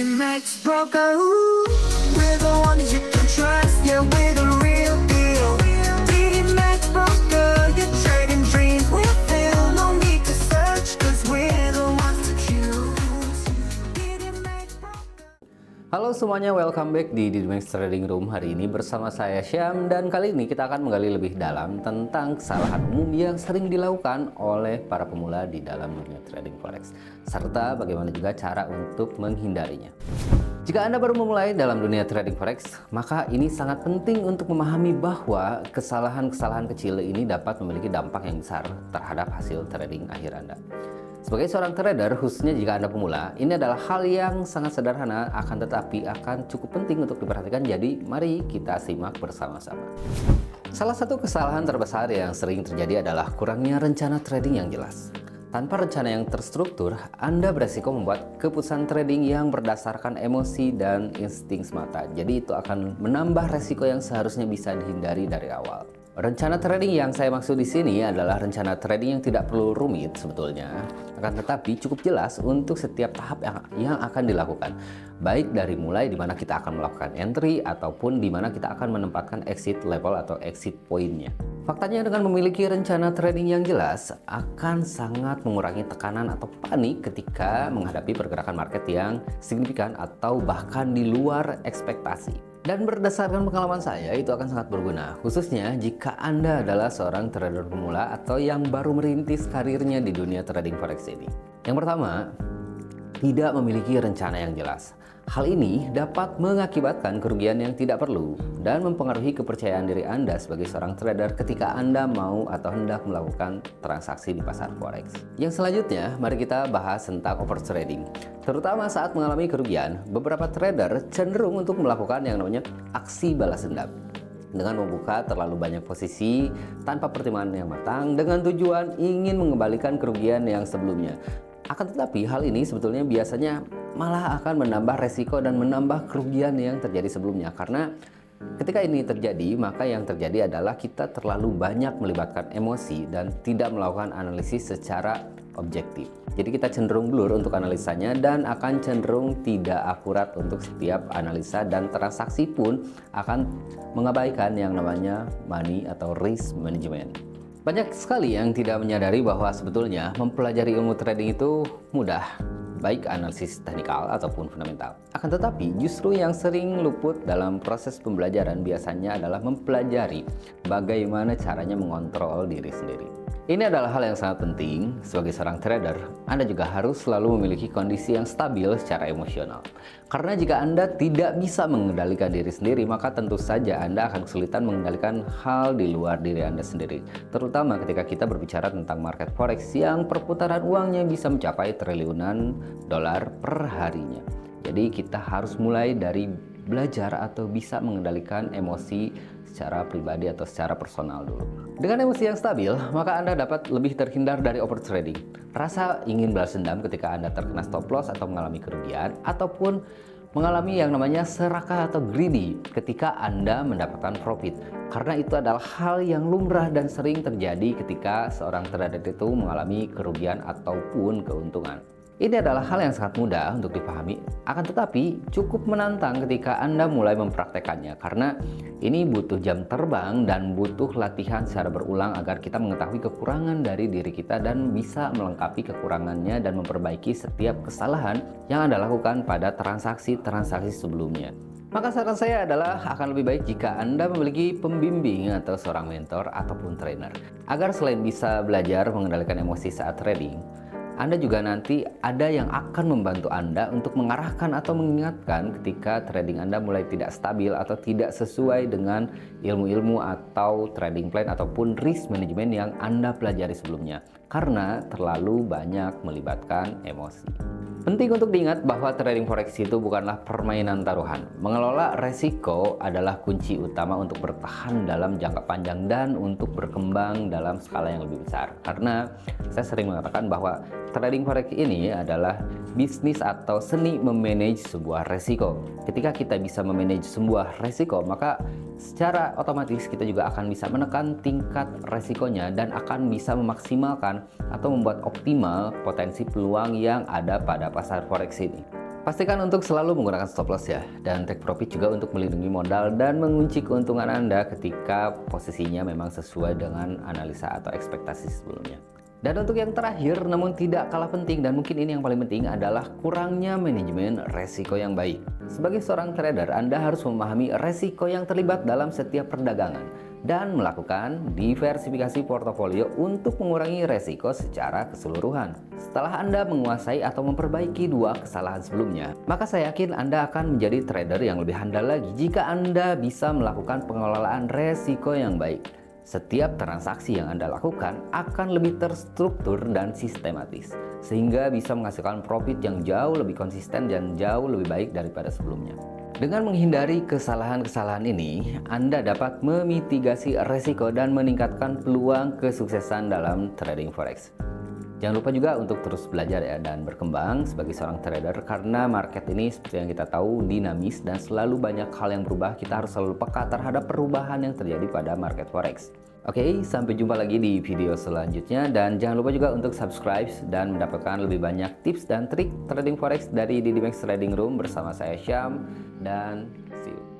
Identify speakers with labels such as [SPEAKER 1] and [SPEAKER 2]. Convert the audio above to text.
[SPEAKER 1] Max Broker, we're the ones you can trust. Yeah, we're the real deal. Max Broker, your trading dreams will fill. No need to search, cause we're the ones to choose. Max Broker.
[SPEAKER 2] Halo semuanya, welcome back di Max Trading Room. Hari ini bersama saya Syam, dan kali ini kita akan menggali lebih dalam tentang kesalahan umum yang sering dilakukan oleh para pemula di dalam dunia trading forex, serta bagaimana juga cara untuk menghindarinya. Jika Anda baru memulai dalam dunia trading forex, maka ini sangat penting untuk memahami bahwa kesalahan-kesalahan kecil ini dapat memiliki dampak yang besar terhadap hasil trading akhir Anda. Sebagai seorang trader, khususnya jika Anda pemula, ini adalah hal yang sangat sederhana, akan tetapi akan cukup penting untuk diperhatikan. Jadi, mari kita simak bersama-sama. Salah satu kesalahan terbesar yang sering terjadi adalah kurangnya rencana trading yang jelas. Tanpa rencana yang terstruktur, Anda beresiko membuat keputusan trading yang berdasarkan emosi dan insting semata. Jadi itu akan menambah resiko yang seharusnya bisa dihindari dari awal. Rencana trading yang saya maksud di sini adalah rencana trading yang tidak perlu rumit sebetulnya, akan tetapi cukup jelas untuk setiap tahap yang akan dilakukan. Baik dari mulai di mana kita akan melakukan entry ataupun di mana kita akan menempatkan exit level atau exit point-nya. Faktanya dengan memiliki rencana trading yang jelas akan sangat mengurangi tekanan atau panik ketika menghadapi pergerakan market yang signifikan atau bahkan di luar ekspektasi. Dan berdasarkan pengalaman saya, itu akan sangat berguna, khususnya jika Anda adalah seorang trader pemula atau yang baru merintis karirnya di dunia trading forex ini. Yang pertama, tidak memiliki rencana yang jelas. Hal ini dapat mengakibatkan kerugian yang tidak perlu dan mempengaruhi kepercayaan diri Anda sebagai seorang trader ketika Anda mau atau hendak melakukan transaksi di pasar forex. Yang selanjutnya, mari kita bahas tentang overtrading. Terutama saat mengalami kerugian, beberapa trader cenderung untuk melakukan yang namanya aksi balas dendam dengan membuka terlalu banyak posisi tanpa pertimbangan yang matang dengan tujuan ingin mengembalikan kerugian yang sebelumnya. Akan tetapi hal ini sebetulnya biasanya malah akan menambah resiko dan menambah kerugian yang terjadi sebelumnya, karena ketika ini terjadi, maka yang terjadi adalah kita terlalu banyak melibatkan emosi dan tidak melakukan analisis secara objektif. Jadi kita cenderung blur untuk analisanya dan akan cenderung tidak akurat untuk setiap analisa, dan transaksi pun akan mengabaikan yang namanya money atau risk management. Banyak sekali yang tidak menyadari bahwa sebetulnya mempelajari ilmu trading itu mudah, baik analisis teknikal ataupun fundamental. Akan tetapi justru yang sering luput dalam proses pembelajaran biasanya adalah mempelajari bagaimana caranya mengontrol diri sendiri. Ini adalah hal yang sangat penting. Sebagai seorang trader, Anda juga harus selalu memiliki kondisi yang stabil secara emosional. Karena jika Anda tidak bisa mengendalikan diri sendiri, maka tentu saja Anda akan kesulitan mengendalikan hal di luar diri Anda sendiri. Terutama ketika kita berbicara tentang market forex yang perputaran uangnya bisa mencapai triliunan dolar per harinya. Jadi kita harus mulai dari belajar atau bisa mengendalikan emosi secara pribadi atau secara personal dulu. Dengan emosi yang stabil, maka Anda dapat lebih terhindar dari overtrading. Rasa ingin balas dendam ketika Anda terkena stop loss atau mengalami kerugian, ataupun mengalami yang namanya serakah atau greedy ketika Anda mendapatkan profit. Karena itu adalah hal yang lumrah dan sering terjadi ketika seorang trader itu mengalami kerugian ataupun keuntungan. Ini adalah hal yang sangat mudah untuk dipahami, akan tetapi cukup menantang ketika Anda mulai mempraktekannya, karena ini butuh jam terbang dan butuh latihan secara berulang agar kita mengetahui kekurangan dari diri kita dan bisa melengkapi kekurangannya dan memperbaiki setiap kesalahan yang Anda lakukan pada transaksi-transaksi sebelumnya. Maka saran saya adalah akan lebih baik jika Anda memiliki pembimbing atau seorang mentor ataupun trainer, agar selain bisa belajar mengendalikan emosi saat trading, Anda juga nanti ada yang akan membantu Anda untuk mengarahkan atau mengingatkan ketika trading Anda mulai tidak stabil atau tidak sesuai dengan ilmu-ilmu atau trading plan ataupun risk management yang Anda pelajari sebelumnya, karena terlalu banyak melibatkan emosi. Penting untuk diingat bahwa trading forex itu bukanlah permainan taruhan. Mengelola resiko adalah kunci utama untuk bertahan dalam jangka panjang dan untuk berkembang dalam skala yang lebih besar. Karena saya sering mengatakan bahwa trading forex ini adalah bisnis atau seni memanage sebuah resiko. Ketika kita bisa memanage sebuah resiko, maka secara otomatis kita juga akan bisa menekan tingkat resikonya dan akan bisa memaksimalkan atau membuat optimal potensi peluang yang ada pada pasar forex ini. Pastikan untuk selalu menggunakan stop loss ya, dan take profit juga untuk melindungi modal dan mengunci keuntungan Anda ketika posisinya memang sesuai dengan analisa atau ekspektasi sebelumnya. Dan untuk yang terakhir, namun tidak kalah penting dan mungkin ini yang paling penting adalah kurangnya manajemen resiko yang baik. Sebagai seorang trader, Anda harus memahami resiko yang terlibat dalam setiap perdagangan dan melakukan diversifikasi portofolio untuk mengurangi resiko secara keseluruhan. Setelah Anda menguasai atau memperbaiki dua kesalahan sebelumnya, maka saya yakin Anda akan menjadi trader yang lebih handal lagi jika Anda bisa melakukan pengelolaan resiko yang baik. Setiap transaksi yang Anda lakukan akan lebih terstruktur dan sistematis, sehingga bisa menghasilkan profit yang jauh lebih konsisten dan jauh lebih baik daripada sebelumnya. Dengan menghindari kesalahan-kesalahan ini, Anda dapat memitigasi resiko dan meningkatkan peluang kesuksesan dalam trading forex. Jangan lupa juga untuk terus belajar ya dan berkembang sebagai seorang trader, karena market ini seperti yang kita tahu dinamis dan selalu banyak hal yang berubah. Kita harus selalu peka terhadap perubahan yang terjadi pada market forex. Oke, sampai jumpa lagi di video selanjutnya dan jangan lupa juga untuk subscribe dan mendapatkan lebih banyak tips dan trik trading forex dari Didi Max Trading Room bersama saya Syam, dan see you.